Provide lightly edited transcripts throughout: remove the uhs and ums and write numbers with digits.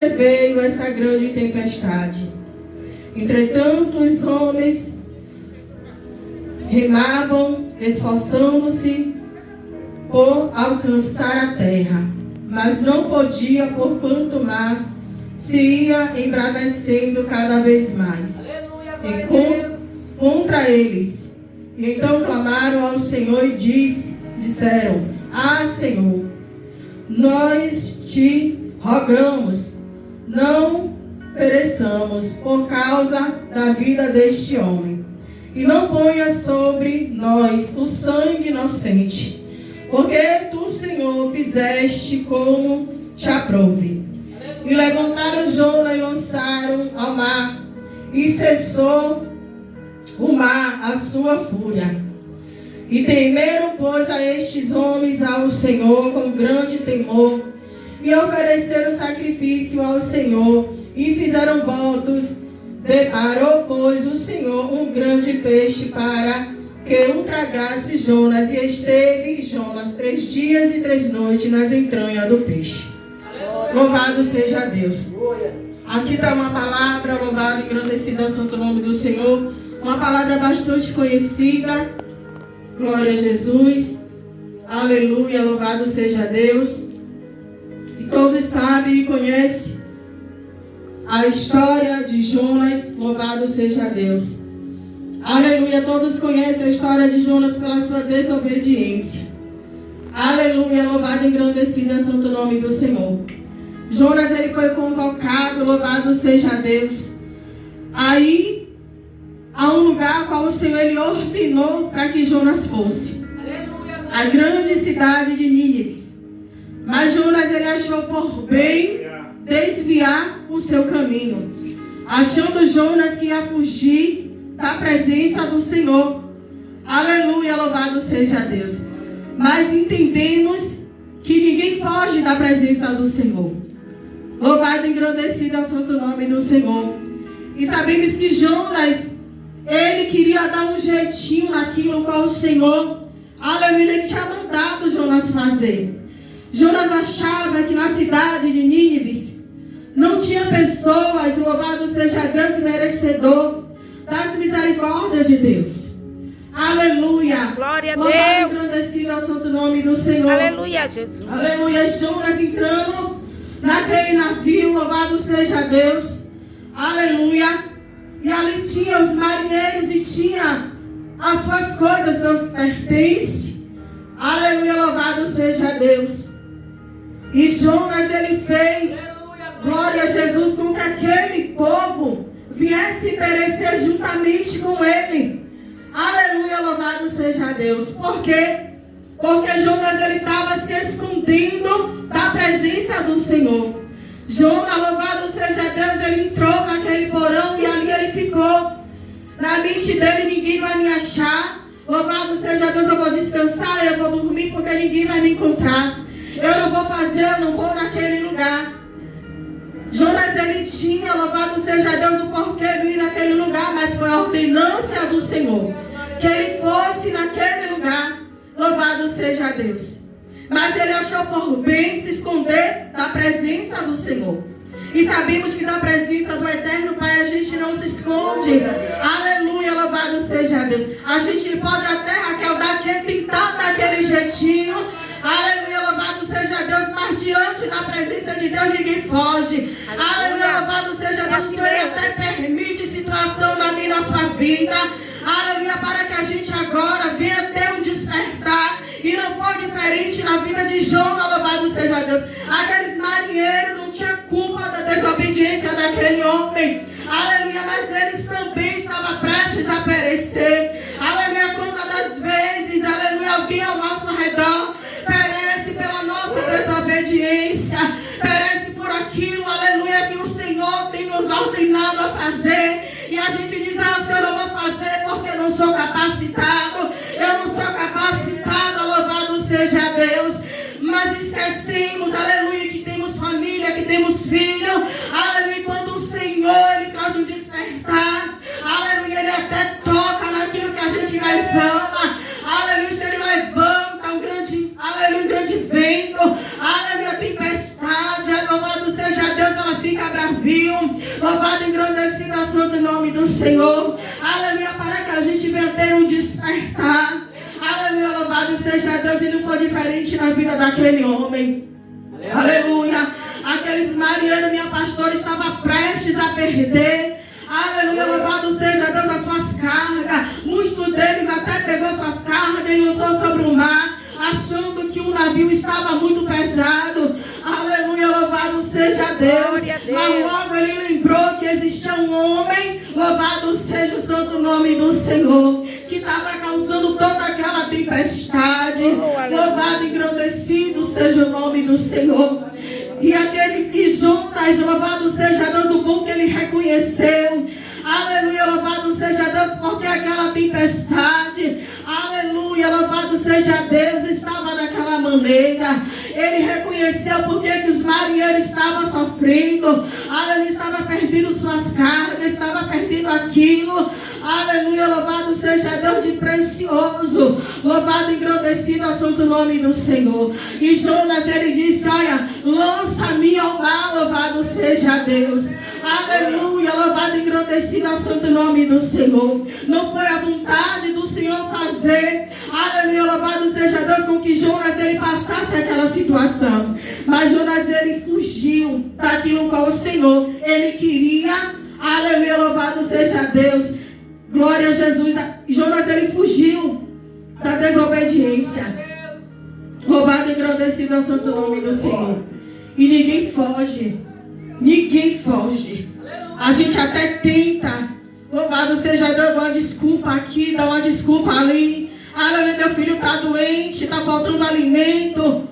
veio esta grande tempestade. Entretanto, os homens remavam, esforçando-se por alcançar a terra, mas não podia, porquanto o mar se ia embravecendo cada vez mais contra eles. Então clamaram ao Senhor e disseram: Ah, Senhor, nós te rogamos, não pereçamos por causa da vida deste homem, e não ponha sobre nós o sangue inocente, porque tu, Senhor, fizeste como te aprouve. E levantaram Jonas e lançaram ao mar, e cessou o mar a sua fúria. E temeram, pois, a estes homens ao Senhor com grande temor, e ofereceram sacrifício ao Senhor, e fizeram votos. Deparou, pois, o Senhor um grande peixe para que o tragasse Jonas, e esteve Jonas 3 dias e 3 noites nas entranhas do peixe. Louvado seja Deus. Aqui está uma palavra, louvado e engrandecido ao santo nome do Senhor. Uma palavra bastante conhecida. Glória a Jesus. Aleluia, louvado seja Deus. E todos sabem e conhecem a história de Jonas. Louvado seja Deus. Aleluia, todos conhecem a história de Jonas pela sua desobediência. Aleluia, louvado e engrandecido ao santo nome do Senhor. Jonas, ele foi convocado, louvado seja Deus. Aí, há um lugar qual o Senhor ele ordenou para que Jonas fosse. Aleluia. A grande cidade de Nínive. Mas Jonas, ele achou por bem desviar o seu caminho, achando Jonas que ia fugir da presença do Senhor. Aleluia, louvado seja Deus. Mas entendemos que ninguém foge da presença do Senhor. Louvado e engrandecido ao santo nome do Senhor. E sabemos que Jonas, ele queria dar um jeitinho naquilo qual o Senhor, aleluia, ele tinha mandado Jonas fazer. Jonas achava que na cidade de Nínive não tinha pessoas, louvado seja Deus, merecedor das misericórdias de Deus. Aleluia. Glória a Deus. Louvado e engrandecido ao santo nome do Senhor. Aleluia, Jesus. Aleluia. Jonas entrando naquele navio, louvado seja Deus. Aleluia. E ali tinha os marinheiros e tinha as suas coisas, seus pertences. Aleluia, louvado seja Deus. E Jonas, ele fez, glória a Jesus, com que aquele povo viesse perecer juntamente com ele. Aleluia, louvado seja Deus. Por quê? Porque Jonas, ele estava se escondendo da presença do Senhor. Jonas, louvado seja Deus, ele entrou naquele porão e ali ele ficou. Na mente dele, ninguém vai me achar. Louvado seja Deus, eu vou descansar, eu vou dormir porque ninguém vai me encontrar. Eu não vou fazer, eu não vou naquele lugar. Jonas, ele tinha, louvado seja Deus, o porquê de ir naquele lugar, mas foi a ordenância do Senhor que ele fosse naquele lugar. Louvado seja Deus. Mas ele achou por bem se esconder da presença do Senhor. E sabemos que da presença do Eterno Pai a gente não se esconde. Aleluia, louvado seja Deus. A gente pode até, Raquel, tentar daquele jeitinho. Aleluia, louvado seja Deus. Mas diante da presença de Deus ninguém foge. Aleluia, louvado seja Deus. O Senhor até permite situação na minha e na sua vida. Aleluia, para que a gente agora venha ter um despertar. E não foi diferente na vida de Jonas, louvado seja Deus. Aqueles marinheiros não tinham culpa da desobediência daquele homem. Aleluia, mas eles também estavam prestes a perecer. Aleluia, quantas das vezes, aleluia, alguém ao nosso redor perece pela nossa desobediência. Perece por aquilo, aleluia, que o Senhor tem nos ordenado a fazer. E a gente diz, ah, Senhor, eu vou fazer porque eu não sou capacitado. Eu não sou capacitado, louvado seja Deus. Mas esquecemos, aleluia, que temos família, que temos filho. Aleluia, quando o Senhor, ele traz um despertar. Aleluia, ele até toca naquilo que a gente mais ama. Aleluia, se ele levanta um grande, aleluia, um grande vento. Aleluia, tempestade, louvado seja Deus, ela fica navio. Louvado e engrandecido ao santo nome do Senhor. Aleluia, para que a gente venha ter um despertar. Aleluia, louvado seja Deus. E não foi diferente na vida daquele homem. Aleluia. Aqueles marinheiros, minha pastora, estavam prestes a perder. Aleluia, louvado seja Deus, as suas cargas. Muitos deles até pegou suas cargas e lançou sobre o mar, achando que o navio estava muito pesado. Aleluia, louvado seja Deus. Mas logo ele lembrou que existia um homem, louvado seja o santo nome do Senhor, que estava causando toda aquela tempestade. Louvado e engrandecido seja o nome do Senhor. E aquele que Jonas, louvado seja Deus, o bom que ele reconheceu. Aleluia, louvado seja Deus, porque aquela tempestade, aleluia, louvado seja Deus, estava daquela maneira. Ele reconheceu porque que os marinheiros estavam sofrendo. Aleluia, estava perdendo suas cargas, estava perdendo aquilo. Aleluia, louvado seja Deus de precioso. Louvado e engrandecido ao santo nome do Senhor. E Jonas, ele disse, olha, lança-me ao mar, louvado seja Deus. Aleluia, louvado e engrandecido ao santo nome do Senhor. Não foi a vontade do Senhor fazer, aleluia, louvado seja Deus, com que Jonas ele passasse aquela situação. Mas Jonas ele fugiu daquilo qual o Senhor ele queria. Aleluia, louvado seja Deus. Glória a Jesus. Jonas ele fugiu da desobediência. Louvado e engrandecido ao santo nome do Senhor. E ninguém foge. Ninguém foge. A gente até tenta. Louvado seja Deus, dá uma desculpa aqui, dá uma desculpa ali. Aleluia, meu filho está doente, está faltando alimento.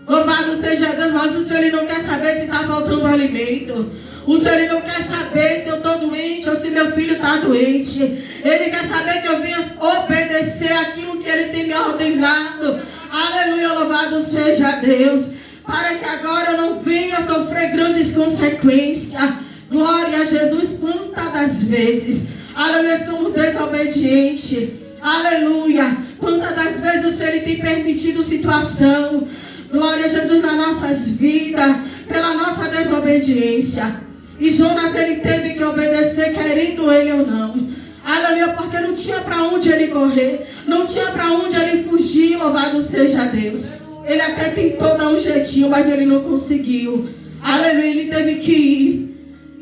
Louvado seja Deus, mas o Senhor ele não quer saber se está faltando alimento. O Senhor ele não quer saber se eu estou doente ou se meu filho está doente. Ele quer saber que eu venho obedecer aquilo que ele tem me ordenado. Aleluia, louvado seja Deus. Para que agora eu não venha sofrer grandes consequências. Glória a Jesus. Quantas das vezes, aleluia, somos desobedientes. Aleluia. Quantas das vezes o Senhor ele tem permitido situação. Glória a Jesus nas nossas vidas. Pela nossa desobediência. E Jonas ele teve que obedecer, querendo ele ou não. Aleluia, porque não tinha para onde ele correr. Não tinha para onde ele fugir. Louvado seja Deus. Ele até tentou dar um jeitinho, mas ele não conseguiu. Aleluia, ele teve que ir.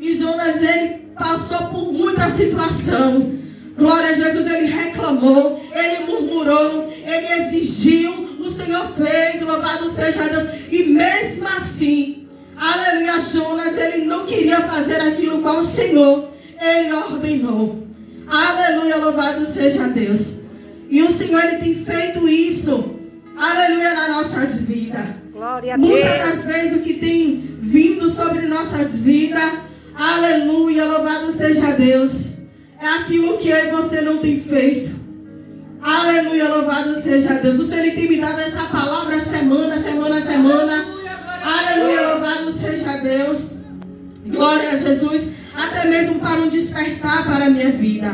E Jonas, ele passou por muita situação. Glória a Jesus, ele reclamou, ele murmurou, ele exigiu. O Senhor fez, louvado seja Deus. E mesmo assim, aleluia, Jonas, ele não queria fazer aquilo qual o Senhor, ele ordenou. Aleluia, louvado seja Deus. E o Senhor, ele tem feito isso. Aleluia, nas nossas vidas. Glória a Deus. Muitas das vezes o que tem vindo sobre nossas vidas, aleluia, louvado seja Deus, é aquilo que eu e você não tem feito. Aleluia, louvado seja Deus. O Senhor ele tem me dado essa palavra semana. Aleluia, louvado seja Deus. Glória a Jesus. Até mesmo para um despertar para a minha vida.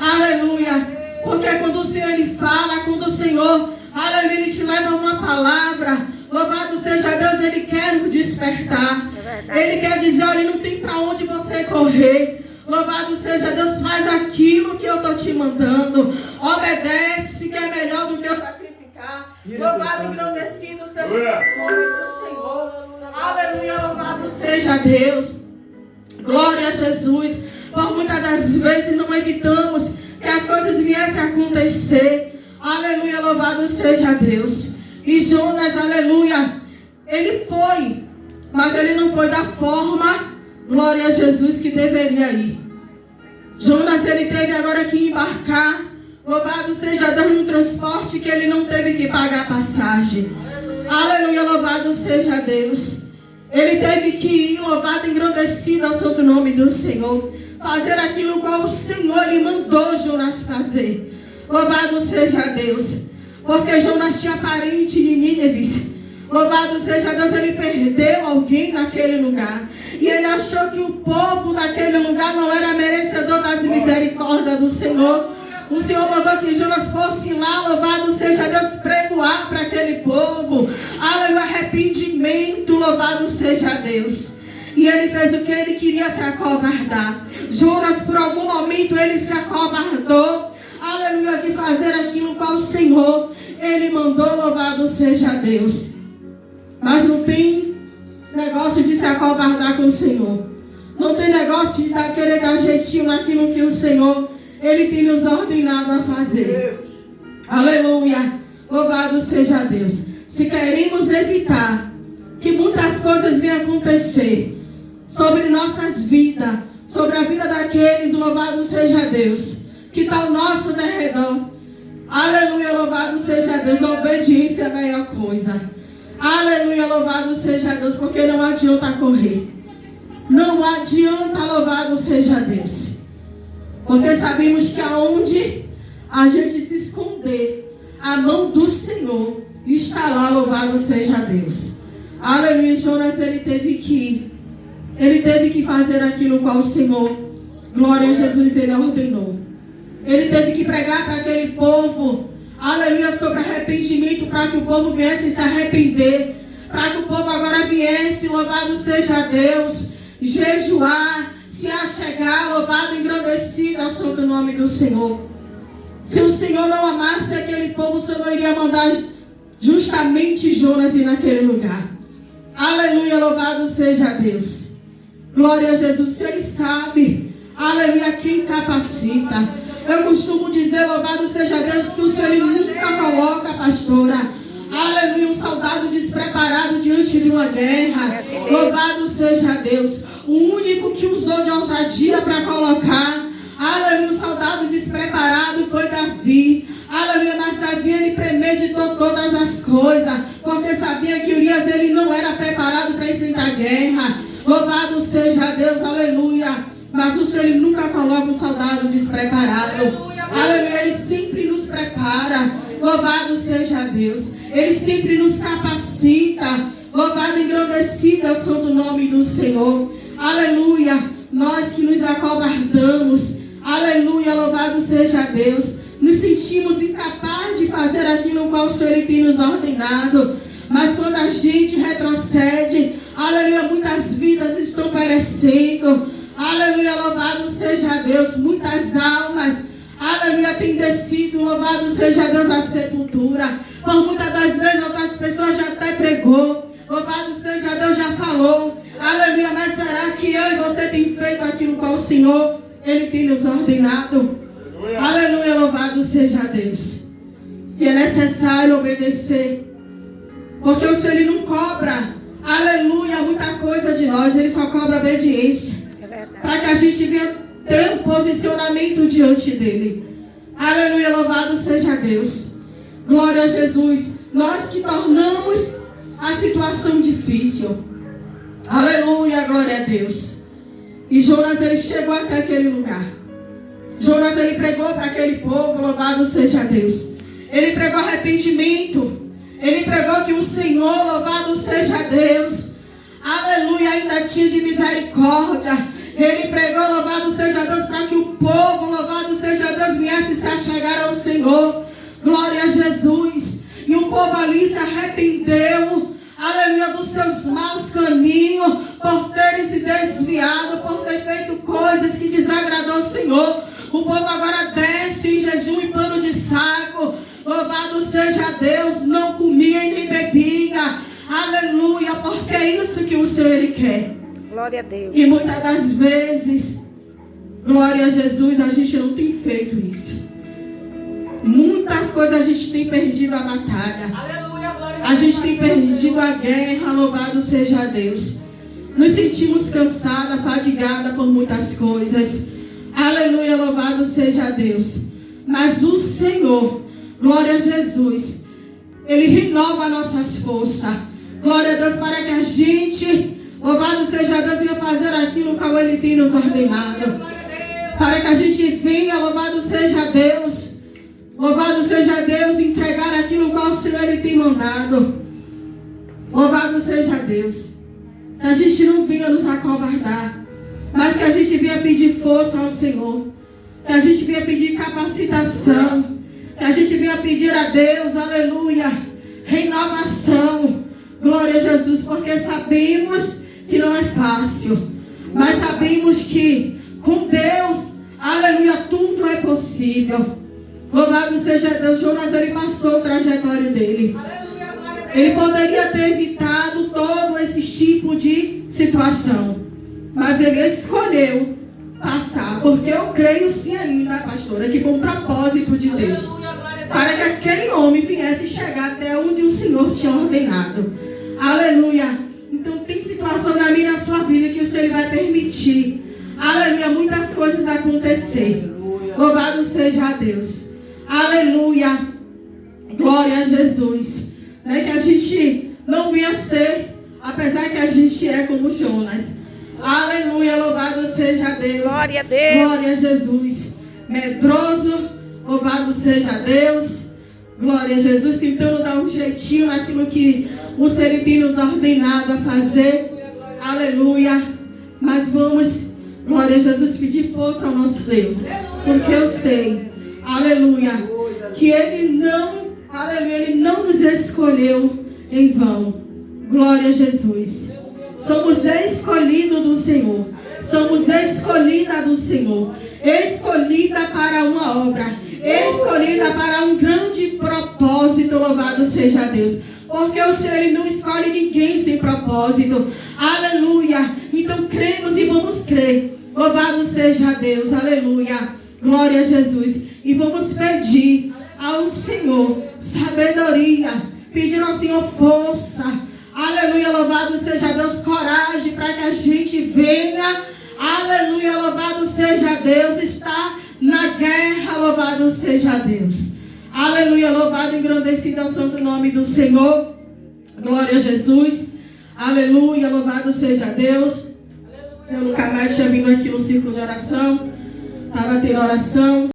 Aleluia. Porque quando o Senhor ele fala, quando o Senhor, aleluia, ele te leva uma palavra, louvado seja Deus, ele quer nos despertar. Ele quer dizer, olha, não tem para onde você correr. Louvado seja Deus, faz aquilo que eu estou te mandando. Obedece, que é melhor do que eu sacrificar. Louvado e engrandecido seja o nome do Senhor. Aleluia, louvado seja Deus. Glória a Jesus. Por muitas das vezes não evitamos que as coisas viessem a acontecer. Aleluia, louvado seja Deus. E Jonas, aleluia, ele foi, mas ele não foi da forma, glória a Jesus, que deveria ir. Jonas, ele teve agora que embarcar, louvado seja Deus, no transporte que ele não teve que pagar passagem. Aleluia, louvado seja Deus. Ele teve que ir, louvado e engrandecido ao santo nome do Senhor. Fazer aquilo qual o Senhor lhe mandou Jonas fazer. Louvado seja Deus. Porque Jonas tinha parente em Nínive. Louvado seja Deus, ele perdeu alguém naquele lugar. E ele achou que o povo daquele lugar não era merecedor das misericórdias do Senhor. O Senhor mandou que Jonas fosse lá, louvado seja Deus, pregoar para aquele povo. Aleluia, arrependimento, louvado seja Deus. E ele fez o que? Ele queria se acovardar. Jonas, por algum momento, ele se acovardou. Aleluia, de fazer aquilo para o Senhor. Ele mandou, louvado seja Deus. Mas não tem negócio de se acovardar com o Senhor. Não tem negócio de querer dar jeitinho naquilo que o Senhor, Ele tem nos ordenado a fazer. Aleluia, louvado seja Deus. Se queremos evitar que muitas coisas venham acontecer sobre nossas vidas, sobre a vida daqueles, louvado seja Deus, que está ao nosso derredor. Aleluia, louvado seja Deus. A obediência é a melhor coisa. Aleluia, louvado seja Deus, porque não adianta correr. Não adianta, louvado seja Deus. Porque sabemos que aonde a gente se esconder, a mão do Senhor está lá, louvado seja Deus. Aleluia. Jonas, ele teve que fazer aquilo qual o Senhor, glória a Jesus, ele ordenou. Ele teve que pregar para aquele povo, aleluia, sobre arrependimento, para que o povo viesse se arrepender, para que o povo agora viesse, louvado seja Deus, jejuar, se achegar, louvado, engrandecido ao santo nome do Senhor. Se o Senhor não amasse aquele povo, o Senhor iria mandar justamente Jonas ir naquele lugar. Aleluia, louvado seja Deus. Glória a Jesus. Se Ele sabe, aleluia, quem capacita. Eu costumo dizer, louvado seja Deus, que o Senhor Ele nunca coloca, pastora, aleluia, um soldado despreparado diante de uma guerra. Louvado seja Deus. O único que usou de ousadia para colocar, aleluia, um soldado despreparado foi Davi. Aleluia, mas Davi, ele premeditou todas as coisas, porque sabia que Urias, ele não era preparado para enfrentar a guerra. Louvado seja Deus, aleluia. Mas o Senhor, ele nunca coloca um soldado despreparado. Aleluia, ele sempre nos prepara. Louvado seja Deus. Ele sempre nos capacita. Louvado e engrandecido é o santo nome do Senhor. Aleluia. Nós que nos acovardamos. Aleluia, louvado seja Deus. Nos sentimos incapazes de fazer aquilo qual o Senhor Ele tem nos ordenado. Mas quando a gente retrocede, aleluia, muitas vidas estão perecendo. Aleluia, louvado seja Deus. Muitas almas, aleluia, têm descido, louvado seja Deus, a sepultura. Por muitas das vezes outras pessoas já até pregou, louvado seja Deus, já falou. Aleluia, mas será que eu e você tem feito aquilo com o Senhor Ele tem nos ordenado? Aleluia, louvado seja Deus. E é necessário obedecer, porque o Senhor Ele não cobra, aleluia, muita coisa de nós. Ele só cobra obediência, para que a gente venha ter um posicionamento diante dEle. Aleluia, louvado seja Deus. Glória a Jesus. Nós que tornamos a situação difícil. Aleluia, glória a Deus. E Jonas, ele chegou até aquele lugar. Jonas, ele pregou para aquele povo, louvado seja Deus. Ele pregou arrependimento. Ele pregou que o Senhor, louvado seja Deus, aleluia, ainda tinha de misericórdia. Ele pregou, louvado seja Deus, para que o povo, louvado seja Deus, viesse se achegar ao Senhor. Glória a Jesus. E o povo ali se arrependeu, aleluia, dos seus maus caminhos, por terem se desviado, por ter feito coisas que desagradou o Senhor. O povo agora desce em jejum e pano de saco. Louvado seja Deus, não comia e nem bebia. Aleluia, porque é isso que o Senhor Ele quer. Glória a Deus. E muitas das vezes, glória a Jesus, a gente não tem feito isso. Muitas coisas a gente tem perdido a batalha. Aleluia, glória a gente tem perdido a guerra, louvado seja Deus. Nos sentimos cansadas, fadigadas por muitas coisas. Aleluia, louvado seja Deus. Mas o Senhor, glória a Jesus, Ele renova nossas forças. Glória a Deus, para que a gente, louvado seja Deus, venha fazer aquilo que Ele tem nos ordenado. Para que a gente venha, louvado seja Deus, louvado seja Deus, entregar aquilo que o Senhor Ele tem mandado. Louvado seja Deus. Que a gente não venha nos acovardar, mas que a gente venha pedir força ao Senhor. Que a gente venha pedir capacitação. Que a gente venha pedir a Deus, aleluia, renovação. Glória a Jesus, porque sabemos que não é fácil. Mas sabemos que com Deus, aleluia, tudo é possível. Louvado seja Deus. Jonas, ele passou o trajetório dele. Ele poderia ter evitado todo esse tipo de situação. Mas ele escolheu passar. Porque eu creio sim ainda, pastora, que foi um propósito de Deus. Para que aquele homem viesse chegar até onde o Senhor tinha ordenado. Aleluia. Então tem situação na minha e na sua vida que o Senhor vai permitir. Aleluia. Muitas coisas acontecer. Louvado seja Deus. Aleluia. Glória a Jesus. Que a gente não venha ser, apesar que a gente é como Jonas. Aleluia. Louvado seja Deus. Glória a Deus. Glória a Jesus. Medroso. Louvado seja Deus. Glória a Jesus. Tentando dar um jeitinho naquilo que o Senhor tem nos ordenado a fazer. Aleluia. Mas vamos, glória a Jesus, pedir força ao nosso Deus. Porque eu sei, aleluia, que Ele não, aleluia, Ele não nos escolheu em vão. Glória a Jesus. Somos escolhidos do Senhor. Somos escolhida do Senhor. Escolhida para uma obra. Escolhida para um grande propósito. Louvado seja Deus. Porque o Senhor, Ele não escolhe ninguém sem propósito. Aleluia. Então cremos e vamos crer. Louvado seja Deus. Aleluia. Glória a Jesus. E vamos pedir ao Senhor sabedoria. Pedir ao Senhor força. Aleluia. Louvado seja Deus. Coragem para que a gente venha. Aleluia. Louvado seja Deus. Está na guerra. Louvado seja Deus. Aleluia, louvado e engrandecido é o santo nome do Senhor. Glória a Jesus. Aleluia, louvado seja Deus. Eu nunca mais tinha vindo aqui no círculo de oração. Estava tendo oração.